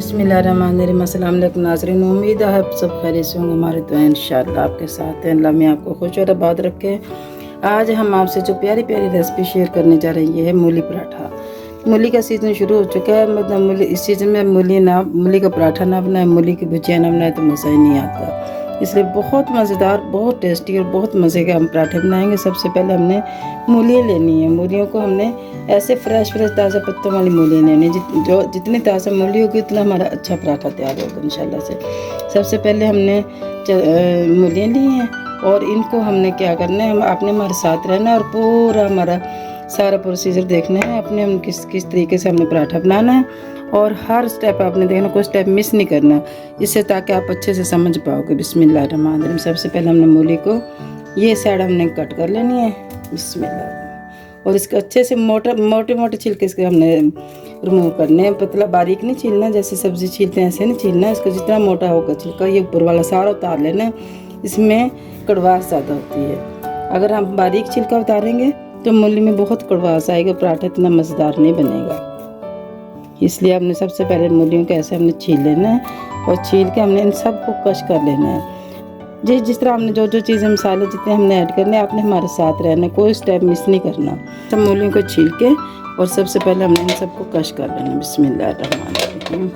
बिस्मिल्लाहिर्रहमानिर्रहीम। अस्सलाम वालेकुम नाज़रीन, उम्मीद है आप सब खैरियत से होंगे। हमारे तो इंशाअल्लाह आपके साथ हैं। अल्लाह में आपको खुश और आबाद रखे। आज हम आपसे जो प्यारी प्यारी रेसिपी शेयर करने जा रहे हैं, ये है मूली पराठा। मूली का सीज़न शुरू हो चुका है, मतलब मूली इस सीज़न में मूली का पराठा ना बनाए, मूली की भुजिया ना बनाए तो मज़ा ही नहीं आता। इसलिए बहुत मज़ेदार, बहुत टेस्टी और बहुत मज़े के हम पराठे बनाएंगे। सबसे पहले हमने मूलियाँ लेनी है। मूलियों को हमने ऐसे फ्रेश ताज़ा पत्तों वाली मूलियाँ लेनी है। जो जितनी ताज़ा मूली होगी उतना हमारा अच्छा पराठा तैयार होगा इंशाल्लाह से। सबसे पहले हमने मूलियाँ ली हैं और इनको हमने क्या करना है, हम आपने हमारे साथ रहना है और पूरा हमारा सारा प्रोसीजर देखना है। अपने हम किस किस तरीके से हमने पराठा बनाना है और हर स्टेप आपने देखना, कोई स्टेप मिस नहीं करना, इससे ताकि आप अच्छे से समझ पाओगे। बिस्मिल्लाहिर्रहमानिर्रहीम। सबसे पहले हमने मूली को ये साइड हमने कट कर लेनी है, बिस्मिल्लाह। और इसके अच्छे से मोटे मोटे छिलके इसके हमने रिमूव करने हैं। पतला बारीक नहीं छीलना, जैसे सब्ज़ी छीलते हैं ऐसे नहीं छीलना। इसका जितना मोटा होगा छिलका, ये ऊपर वाला सारा उतार लेना। इसमें कड़वाहट ज़्यादा होती है। अगर हम बारीक छिलका उतारेंगे तो मूली में बहुत कड़वाहट आएगा, पराठा इतना मज़ेदार नहीं बनेगा। इसलिए हमने सबसे पहले मूलियों को ऐसे हमने छील लेना है और छील के हमने इन सब को कश कर लेना है। जिस तरह हमने जो जो चीज़ें मसाले जितने हमने ऐड करने, आपने हमारे साथ रहना, कोई स्टेप मिस नहीं करना। सब मूलियों को छील के और सबसे पहले हमने इन सबको कश कर लेना। बिस्मिल्लाहिर्रहमानिर्रहीम।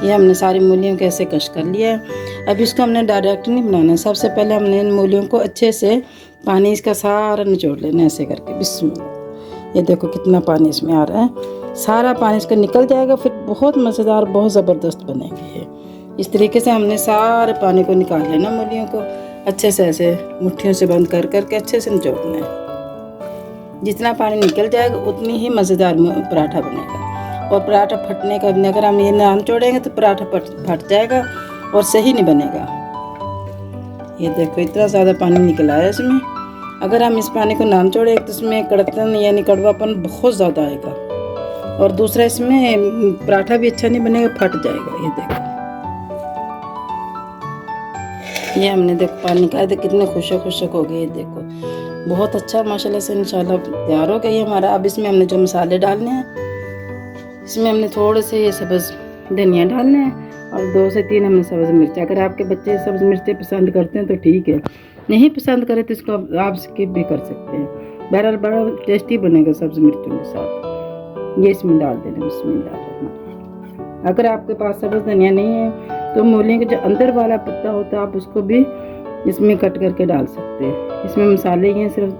ये हमने सारी मूलियों को ऐसे कश कर लिया है। अब इसको हमने डायरेक्ट नहीं बनाना है। सबसे पहले हमने इन मूलियों को अच्छे से पानी इसका सारा निचोड़ लेना है ऐसे करके। बिस्मिल्लाह। ये देखो कितना पानी इसमें आ रहा है, सारा पानी इसका निकल जाएगा, फिर बहुत मज़ेदार बहुत ज़बरदस्त बनेंगे ये। इस तरीके से हमने सारे पानी को निकाल लेना। मूलियों को अच्छे से ऐसे मुट्ठियों से बंद कर करके अच्छे से निचोड़ना है। जितना पानी निकल जाएगा उतनी ही मज़ेदार पराठा बनेगा। और पराठा फटने का भी, अगर हम ये ना निचोड़ेंगे तो पराठा फट जाएगा और सही नहीं बनेगा। ये देखो इतना ज़्यादा पानी निकला है इसमें। अगर हम इस पानी को ना निचोड़ेंगे तो इसमें कड़कन यानी कड़वापन बहुत ज़्यादा आएगा और दूसरा इसमें पराठा भी अच्छा नहीं बनेगा, फट जाएगा। ये देखो, ये हमने देखो पानी निकाला तो कितने खुशक हो गए। ये देखो बहुत अच्छा माशाल्लाह से इंशाल्लाह तैयार हो गया ये हमारा। अब इसमें हमने जो मसाले डालने हैं, इसमें हमने थोड़े से ये सब्ज़ धनिया डालना है और 2 से 3 हमने सब्ज़ मिर्च। अगर आपके बच्चे सब्ज़ मिर्चें पसंद करते हैं तो ठीक है, नहीं पसंद करें तो इसको आप स्किप भी कर सकते हैं। बहरहाल बड़ा टेस्टी बनेगा सब्ज़ मिर्चों के साथ। ये इसमें डाल देना। बिस्मिल्लाह। अगर आपके पास सब्ज़ धनिया नहीं है तो मूली का जो अंदर वाला पत्ता होता है आप उसको भी इसमें कट करके डाल सकते हैं। इसमें मसाले ही हैं, सिर्फ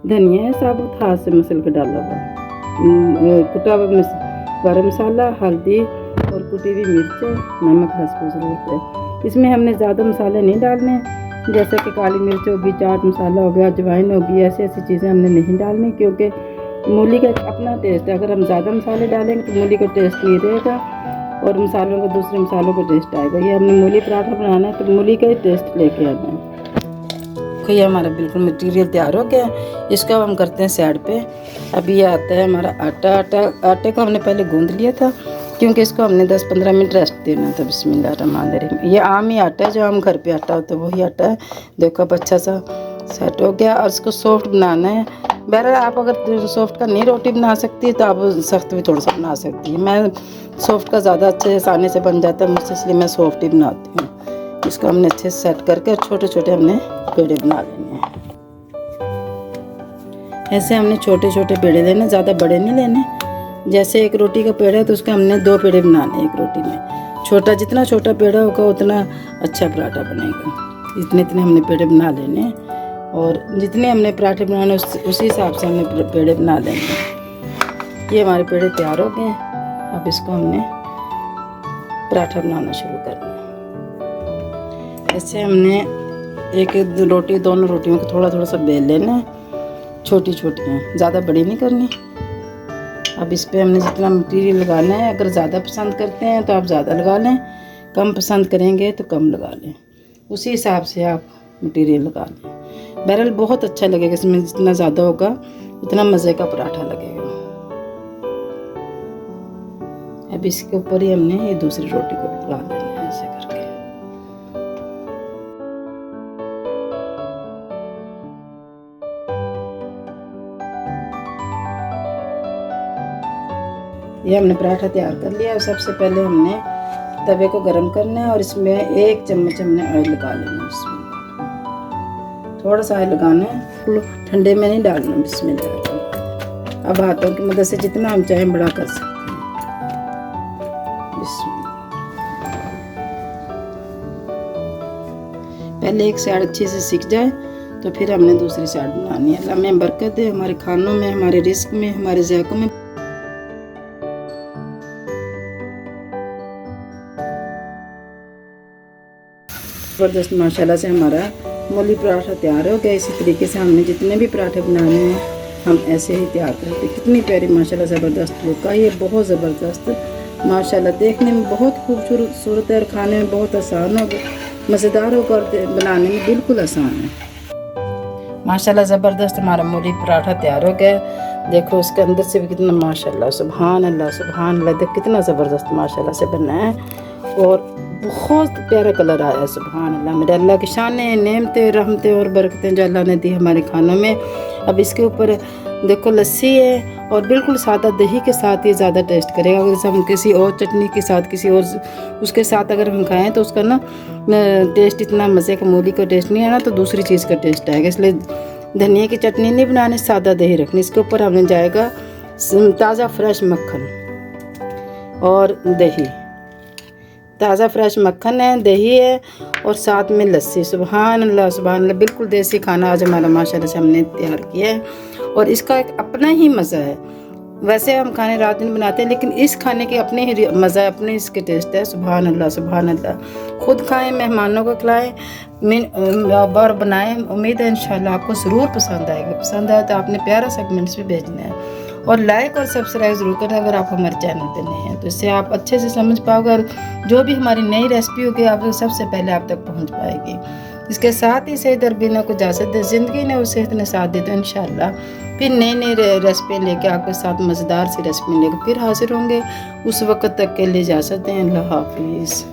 धनिया है साबुत, हाथ से मसल के डाला हुआ, कुटा हुआ गरम मसाला, हल्दी और कुटी हुई मिर्च, नमक हस्ब ज़रूरत है। इसमें हमने ज़्यादा मसाले नहीं डालने, जैसे कि काली मिर्च होगी, चाट मसाला हो गया, अजवाइन होगी, ऐसी ऐसी चीज़ें हमने नहीं डालनी, क्योंकि मूली का अपना टेस्ट है। अगर हम ज़्यादा मसाले डालेंगे तो मूली का टेस्ट नहीं रहेगा और मसालों का दूसरे मसालों का टेस्ट आएगा। ये हमने मूली पराठा बनाना है तो मूली का ही टेस्ट लेके आना है। ये हमारा बिल्कुल मटेरियल तैयार हो गया। इसको अब हम करते हैं साइड पे। अब ये आता है हमारा आटे को हमने पहले गूंद लिया था, क्योंकि इसको हमने 10-15 मिनट रेस्ट देना था। बिस्मिल्लाहिर्रहमानिर्रहीम। ये आम ही आटा है, जो हम घर पे आटा होता है वही आटा है। देखो अब अच्छा सा सेट हो गया और इसको सॉफ्ट बनाना है। बहरहाल आप अगर सॉफ्ट का नहीं रोटी बना सकती तो आप सख्त भी थोड़ा सा बना सकती है। मैं सॉफ्ट का ज़्यादा अच्छे आसानी से बन जाता है मुझसे, इसलिए मैं सॉफ्ट ही बनाती हूँ। इसको हमने अच्छे से सेट करके छोटे छोटे हमने पेड़े बना लेने हैं। ऐसे हमने छोटे छोटे पेड़े लेने, ज़्यादा बड़े नहीं लेने। जैसे एक रोटी का पेड़ा है तो उसके हमने 2 पेड़े बनाने एक रोटी में। छोटा जितना छोटा पेड़ा होगा उतना अच्छा पराठा बनेगा। इतने इतने हमने पेड़े बना लेने और जितने हमने पराठे बनाने उसी हिसाब से हमने पेड़े बना लेने। ये हमारे पेड़े तैयार हो गए हैं। अब इसको हमने पराठा बनाना शुरू करना है। ऐसे हमने एक रोटी, दोनों रोटियों को थोड़ा थोड़ा सा बेल लेना है, छोटी छोटियाँ, ज़्यादा बड़ी नहीं करनी। अब इस पे हमने जितना मटेरियल लगाना है, अगर ज़्यादा पसंद करते हैं तो आप ज़्यादा लगा लें, कम पसंद करेंगे तो कम लगा लें, उसी हिसाब से आप मटेरियल लगा लें। बहरहाल बहुत अच्छा लगेगा, इसमें जितना ज़्यादा होगा उतना मज़े का पराठा लगेगा। अब इसके ऊपर ही हमने ये दूसरी रोटी को डाल देना है ऐसे करके। ये हमने पराठा तैयार कर लिया। सबसे पहले हमने तवे को गरम करना है और इसमें 1 चम्मच हमने ऑयल लगा लेना है। इसमें थोड़ा सा ऑयल लगाना है, ठंडे में नहीं डालना। बिस्मिल्लाह। अब हाथों की मदद से जितना हम चाहें बड़ा कर सकते हैं। बिस्मिल्लाह। पहले एक साइड अच्छे से सिक जाए तो फिर हमने दूसरी साइड बनानी है। अल्लाह में बरकत दे हमारे खानों में, हमारे रिस्क में, हमारे ज़ायकों में। ज़बरदस्त माशाल्लाह से हमारा मूली पराठा तैयार हो गया। इसी तरीके से हमने जितने भी पराठे बनाने हैं हम ऐसे ही तैयार करते हैं। कितनी प्यारी माशाल्लाह ज़बरदस्त लुक का, ये बहुत ज़बरदस्त माशाल्लाह, देखने में बहुत खूबसूरत है और खाने में बहुत आसान हो, मज़ेदार होकर बनाने में बिल्कुल आसान है। माशाल्लाह ज़बरदस्त हमारा मूली पराठा तैयार हो गया। देखो उसके अंदर से भी कितना माशाल्लाह, सुभान अल्लाह सुभान अल्लाह, देख कितना ज़बरदस्त माशाल्लाह से बना है और बहुत प्यारा कलर आया है। सुभान अल्लाह, मेरे अल्लाह की शान नेमतें, रहमतें और बरकतें जो अल्लाह ने दी हमारे खानों में। अब इसके ऊपर देखो लस्सी है और बिल्कुल सादा दही के साथ ये ज़्यादा टेस्ट करेगा। अगर हम किसी और चटनी के साथ, किसी और उसके साथ अगर हम खाएं तो उसका ना टेस्ट इतना मज़े का मूली का टेस्ट नहीं है ना, तो दूसरी चीज़ का टेस्ट आएगा। इसलिए धनिया की चटनी नहीं बनानी, सादा दही रखनी। इसके ऊपर हमने जाएगा ताज़ा फ्रेश मक्खन और दही, ताज़ा फ्रेश मक्खन है, दही है और साथ में लस्सी। सुभान अल्लाह सुभान अल्लाह, बिल्कुल देसी खाना आज हमारा माशाल्लाह से हमने तैयार किया है और इसका एक अपना ही मज़ा है। वैसे हम खाने रात दिन बनाते हैं लेकिन इस खाने के अपने ही मज़ा है, अपने इसके टेस्ट है। सुभान अल्लाह सुभान अल्लाह। खुद खाएं, मेहमानों को खिलाएं और बनाएं। उम्मीद है इंशाल्लाह आपको ज़रूर पसंद आएगा। पसंद आए तो आपने प्यारा सा कमेंट्स भी भेजना है और लाइक और सब्सक्राइब ज़रूर करना अगर आप हमारे चैनल पे नए हैं, तो इससे आप अच्छे से समझ पाओगे और जो भी हमारी नई रेसिपी होगी आप सबसे पहले आप तक पहुंच पाएगी। इसके साथ ही सेहत दरबीना को इजाज़त दे, ज़िंदगी ने उस सेहत ने साथ दी तो इंशाल्लाह फिर नई नई रेसिपी लेके आपके साथ मज़ेदार सी रेसिपी लेकर फिर हाजिर होंगे। उस वक्त तक के लिए इजाज़त दें। अल्लाह हाफिज़।